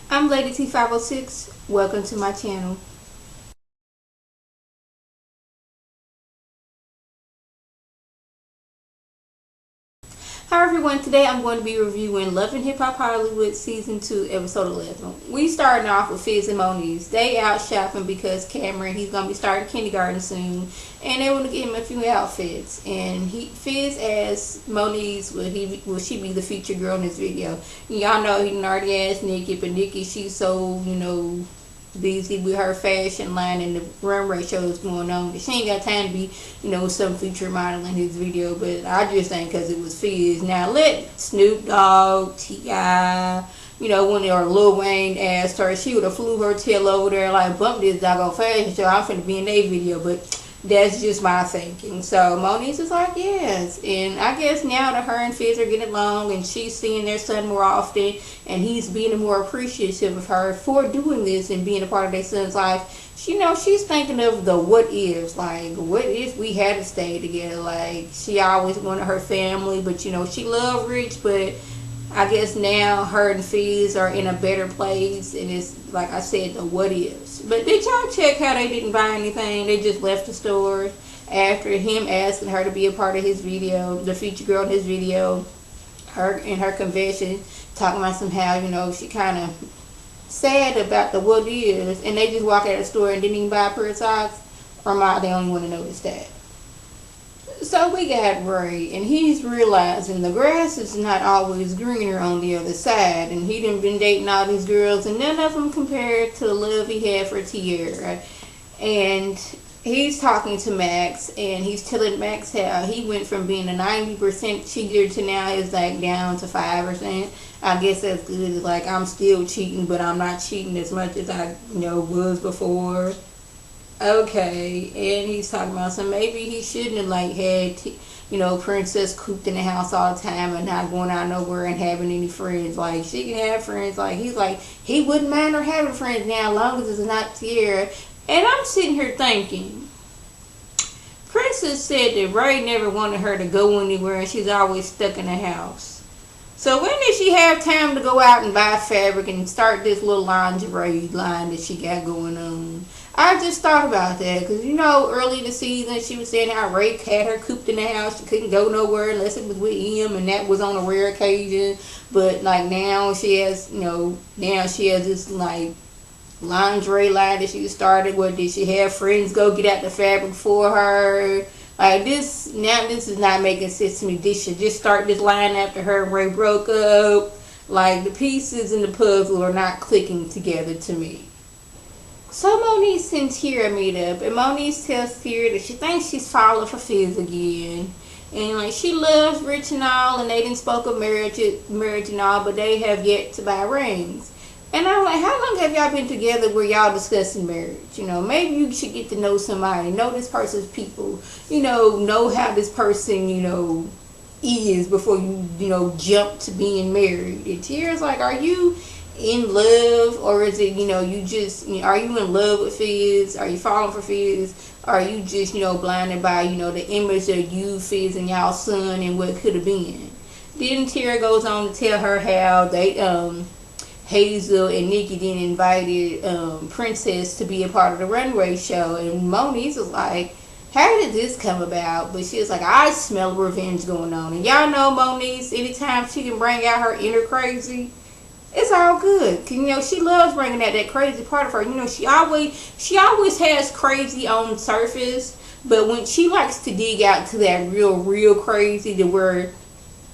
I'm Lady T506. Welcome to my channel. Hi everyone, today I'm going to be reviewing Love and Hip Hop Hollywood Season 2, Episode 11. We starting off with Fizz and Monice. They out shopping because Cameron, he's going to be starting kindergarten soon, and they want to get him a few outfits. And Fizz asks Monice, will she be the featured girl in this video? Y'all know he already asked Nikki, but Nikki, she's so, busy with her fashion line and the runway shows going on. She ain't got time to be, some feature model in his video. But I just think because it was Fizz. Now let Snoop Dogg, T.I., when or Lil Wayne asked her, she would have flew her tail over there like bump this doggone fashion show. I'm finna be in their video, but that's just my thinking. So Moniece is like, yes. And I guess now that her and Fizz are getting along and she's seeing their son more often and he's being more appreciative of her for doing this and being a part of their son's life, she's thinking of the what ifs. Like, what if we had to stay together? Like, she always wanted her family, but she loved Rich, but I guess now her and Fizz are in a better place, and it's like I said, the what ifs. But did y'all check how they didn't buy anything? They just left the store after him asking her to be a part of his video, the feature girl in his video. Her in her confession talking about somehow, she kind of sad about the what ifs, and they just walk out of the store and didn't even buy a pair of socks. Or am I the only one to notice that? So we got Ray, and he's realizing the grass is not always greener on the other side, and he done been dating all these girls, and none of them compared to the love he had for Tierra. And he's talking to Max, and he's telling Max how he went from being a 90% cheater to now he's like down to 5%. I guess that's good. It's like, I'm still cheating, but I'm not cheating as much as I was before. Okay, and he's talking about some maybe he shouldn't have had Princess cooped in the house all the time and not going out nowhere and having any friends. Like, she can have friends. Like, he's like, he wouldn't mind her having friends now as long as it's not Tierra. And I'm sitting here thinking, Princess said that Ray never wanted her to go anywhere and she's always stuck in the house. So when did she have time to go out and buy fabric and start this little lingerie line that she got going on? I just thought about that because, early in the season she was saying how Ray had her cooped in the house. She couldn't go nowhere unless it was with him, and that was on a rare occasion. But like now she has, this like lingerie line that she started. What did she have friends go get out the fabric for her? Like this is not making sense to me. Did she just start this line after her and Ray broke up? Like, the pieces in the puzzle are not clicking together to me. So Moniece and Tierra meet up, and Moniece tells Tierra that she thinks she's falling for Fizz again. And like, she loves Rich and all, and they didn't spoke of marriage and all, but they have yet to buy rings. And I'm like, how long have y'all been together where y'all discussing marriage? Maybe you should get to know somebody, know this person's people, know how this person, is before you jump to being married. And Tierra's like, are you in love, or is it you just are you in love with Fizz? Are you falling for Fizz? Are you just blinded by the image of you, Fizz, and y'all son and what could have been? Then Tierra goes on to tell her how they Hazel and Nikki then invited Princess to be a part of the Runway show, and Moniece was like, how did this come about? But she was like, I smell revenge going on. And y'all know Moniece, anytime she can bring out her inner crazy, it's all good. Cause, she loves bringing out that crazy part of her. She always has crazy on surface, but when she likes to dig out to that real crazy, to where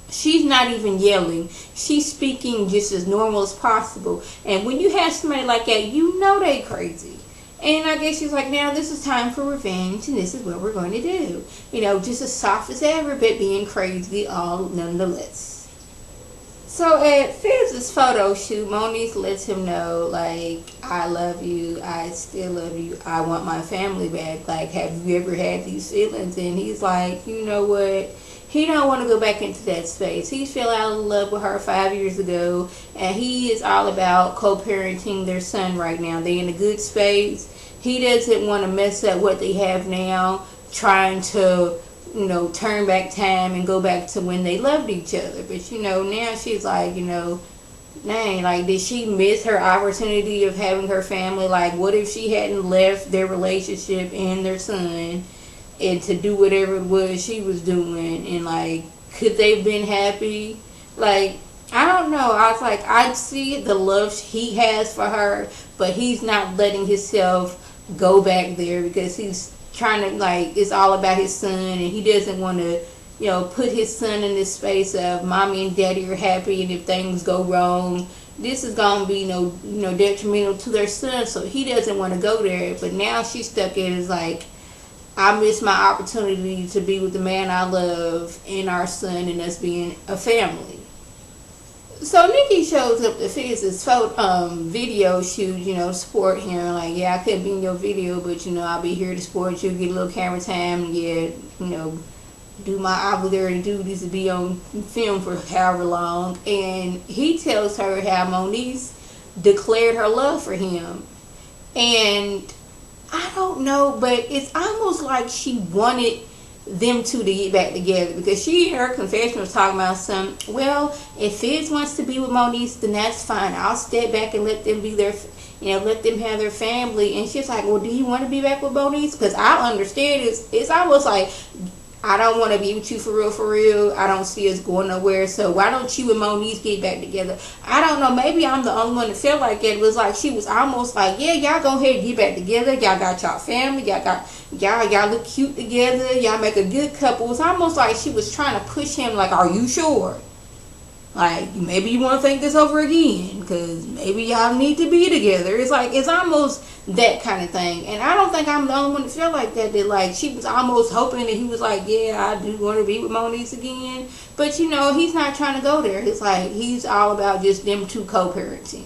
she's not even yelling, she's speaking just as normal as possible. And when you have somebody like that, they crazy. And I guess she's like, now this is time for revenge, and this is what we're going to do. Just as soft as ever, but being crazy all nonetheless. So at Fizz's photo shoot, Moniece lets him know, like, I love you, I still love you, I want my family back. Like, have you ever had these feelings? And he's like, you know what? He don't want to go back into that space. He fell out of love with her 5 years ago, and he is all about co-parenting their son right now. They're in a good space. He doesn't want to mess up what they have now, trying to turn back time and go back to when they loved each other. But now she's like, dang, like, did she miss her opportunity of having her family? Like, what if she hadn't left their relationship and their son and to do whatever it was she was doing? And, like, could they have been happy? Like, I don't know. I was like, I see the love he has for her, but he's not letting himself go back there because he's trying to, like, it's all about his son, and he doesn't want to, you know, put his son in this space of mommy and daddy are happy, and if things go wrong, this is gonna be detrimental to their son. So he doesn't want to go there. But now she's stuck in is like, I missed my opportunity to be with the man I love and our son and us being a family. So Nikki shows up to Fizz's video shoot, support him. Like, yeah, I couldn't be in your video, but I'll be here to support you, get a little camera time, yeah, do my obligatory duties to be on film for however long. And he tells her how Moniece declared her love for him. And I don't know, but it's almost like she wanted them two to get back together, because she in her confession was talking about well, if Fizz wants to be with Moniece, then that's fine. I'll step back and let them be their, let them have their family. And she's like, well, do you want to be back with Moniece? Because I understand it's almost like, I don't want to be with you for real. I don't see us going nowhere. So why don't you and Moniece get back together? I don't know. Maybe I'm the only one that felt like it. It was like she was almost like, yeah, y'all go ahead and get back together. Y'all got y'all family. Y'all look cute together. Y'all make a good couple. It's almost like she was trying to push him. Like, are you sure? Like, maybe you want to think this over again, because maybe y'all need to be together. It's like, it's almost that kind of thing. And I don't think I'm the only one to feel like that. That, like, she was almost hoping that he was like, yeah, I do want to be with Moniece again. But, he's not trying to go there. It's like, he's all about just them two co-parenting.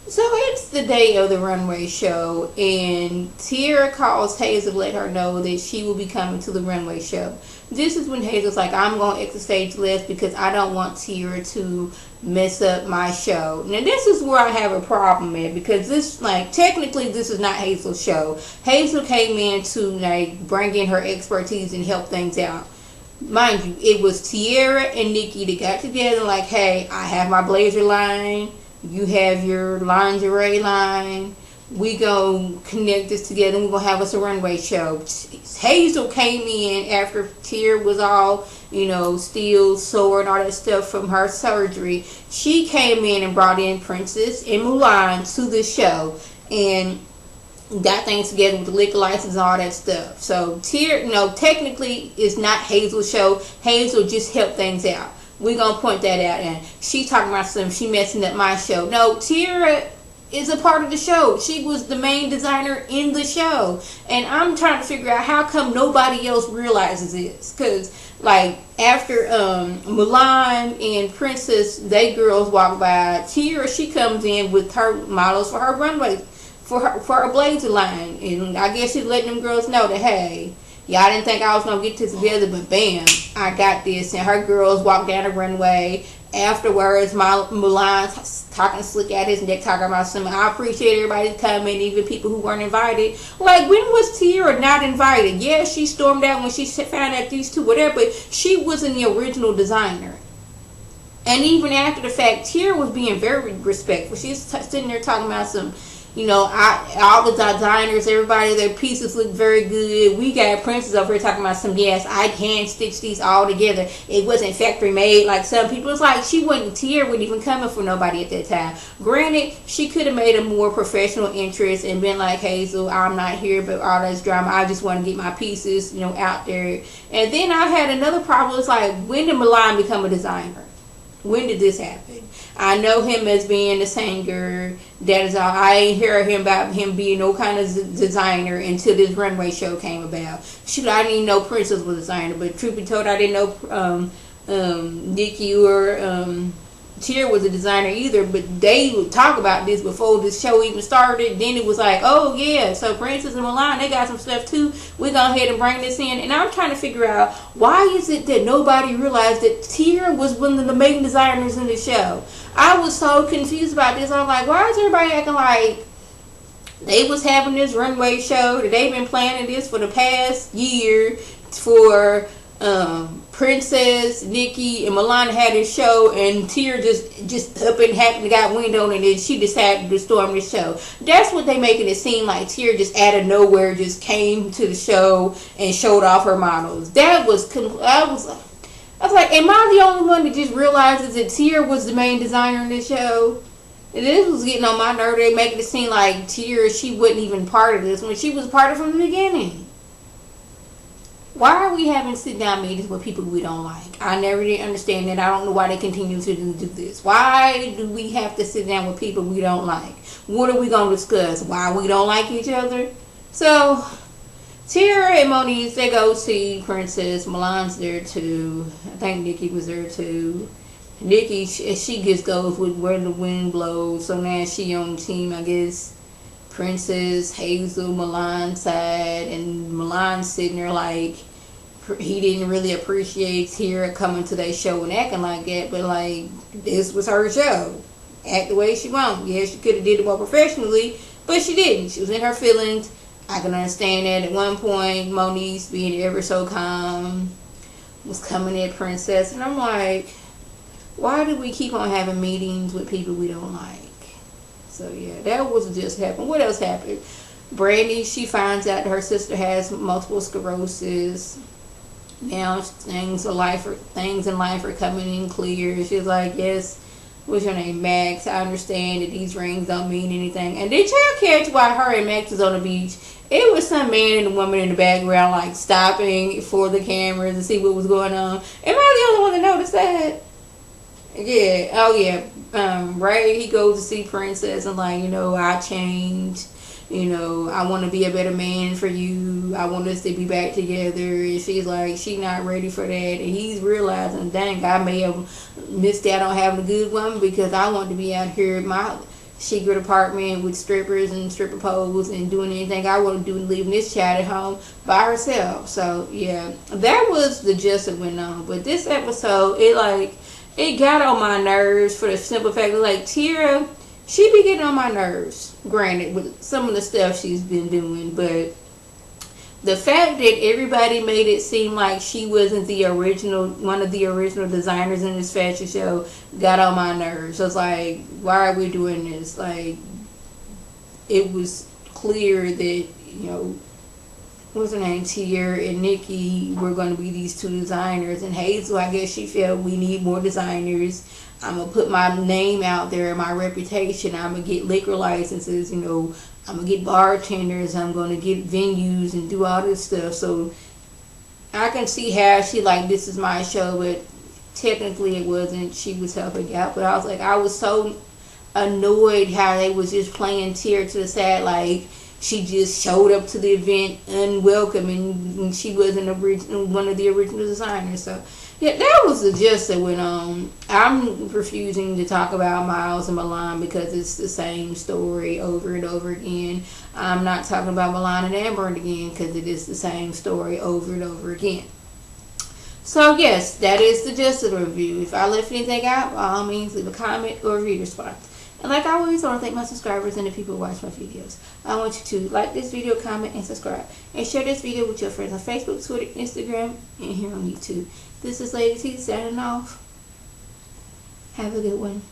So it's the day of the runway show, and TEAIRRA calls Hazel to let her know that she will be coming to the runway show. This is when Hazel's like, I'm going to exit stage left because I don't want TEAIRRA to mess up my show. Now this is where I have a problem at, because this, like, technically this is not Hazel's show. Hazel came in to, like, bring in her expertise and help things out. Mind you, it was TEAIRRA and Nikki that got together like, hey, I have my blazer line. You have your lingerie line. We gonna connect this together and we're gonna have us a runway show. Hazel came in after TEAIRRA was all, still sore and all that stuff from her surgery. She came in and brought in Princess and Mulan to the show and got things together with the liquor license and all that stuff. So TEAIRRA, technically it's not Hazel's show. Hazel just helped things out. We're going to point that out. And she's talking about she messing up my show. No, TEAIRRA is a part of the show. She was the main designer in the show. And I'm trying to figure out how come nobody else realizes this. Because, like, after Mulan and Princess, they girls walk by, TEAIRRA, she comes in with her models for her runway, for her blazer line. And I guess she's letting them girls know that, hey, y'all didn't think I was going to get this together, but bam, I got this. And her girls walked down the runway. Afterwards, Mulan talking slick at his neck, talking about something. I appreciate everybody coming, even people who weren't invited. Like, when was TEAIRRA not invited? Yeah, she stormed out when she found out these two, whatever, but she wasn't the original designer. And even after the fact, TEAIRRA was being very respectful. She's sitting there talking about some, all the designers, everybody, their pieces look very good. We got Princess over here talking about some, yes, I can stitch these all together. It wasn't factory made like some people. It's like TEAIRRA wasn't even coming for nobody at that time. Granted, she could have made a more professional interest and been like, Hazel, I'm not here, but all this drama, I just want to get my pieces, out there. And then I had another problem. It's like, when did Milan become a designer? When did this happen? I know him as being a singer. That is all. I ain't hear him about him being no kind of designer until this runway show came about. Shoot, I didn't even know Princess was a designer. But truth be told, I didn't know Nikki or TEAIRRA was a designer either. But they would talk about this before the show even started. Then it was like, oh yeah, so Princess and Milan, they got some stuff too. We go ahead and bring this in. And I'm trying to figure out, why is it that nobody realized that TEAIRRA was one of the main designers in the show? I was so confused about this. I'm like, why is everybody acting like they was having this runway show, that they've been planning this for the past year for Princess, Nikki, and Milana had this show, and Tear just up and happened to got wind on it, and then she decided to storm the show. That's what they making it seem like. Tear just out of nowhere just came to the show and showed off her models. I was like, am I the only one that just realizes that Tear was the main designer in this show? And this was getting on my nerve. They making it seem like Tear, she wasn't even part of this when she was part of it from the beginning. Why are we having sit-down meetings with people we don't like? I never did understand that. I don't know why they continue to do this. Why do we have to sit down with people we don't like? What are we going to discuss? Why we don't like each other? So, Teairra and Moniece, they go see Princess. Milan's there too. I think Nikki was there too. Nikki, she just goes with where the wind blows. So now she on team, I guess, Princess, Hazel, Milan's side, and Milan's sitting there like he didn't really appreciate Teairra coming to that show and acting like that, but like this was her show. Act the way she wanted. Yeah, she could have did it more professionally, but she didn't. She was in her feelings. I can understand that. At one point, Moniece, being ever so calm, was coming at Princess, and I'm like, why do we keep on having meetings with people we don't like? So yeah, that was just happened. What else happened? Brandy, she finds out her sister has multiple sclerosis. Now things in life are coming in clear. She's like, yes, what's your name, Max? I understand that these rings don't mean anything. And did y'all catch why her and Max was on the beach? It was some man and a woman in the background like stopping for the cameras to see what was going on. Am I the only one that noticed that? Yeah. Oh yeah. Ray, he goes to see Princess and like, I changed. I want to be a better man for you. I want us to be back together. And she's like, she not ready for that. And he's realizing, dang, I may have missed out on having a good woman because I want to be out here in my secret apartment with strippers and stripper poles and doing anything I want to do and leaving this child at home by herself. So yeah, that was the gist that went on. But this episode, it got on my nerves for the simple fact that like Teairra, she be getting on my nerves, granted, with some of the stuff she's been doing, but the fact that everybody made it seem like she wasn't one of the original designers in this fashion show got on my nerves. I was like, why are we doing this? Like, it was clear that, what's her name, Teairra and Nikki were going to be these two designers. And Hazel, I guess she felt we need more designers. I'm going to put my name out there, my reputation. I'm going to get liquor licenses, I'm going to get bartenders. I'm going to get venues and do all this stuff. So I can see how she like, this is my show, but technically it wasn't. She was helping out. But I was like, I was so annoyed how they was just playing Teairra to the side like, she just showed up to the event unwelcome and she wasn't one of the original designers. So, yeah, that was the gist that went on. I'm refusing to talk about Miles and Milan because it's the same story over and over again. I'm not talking about Milan and Amber again because it is the same story over and over again. So, yes, that is the gist of the review. If I left anything out, by all means, leave a comment or a review response. And like I always want to thank my subscribers and the people who watch my videos. I want you to like this video, comment, and subscribe. And share this video with your friends on Facebook, Twitter, Instagram, and here on YouTube. This is Lady T signing off. Have a good one.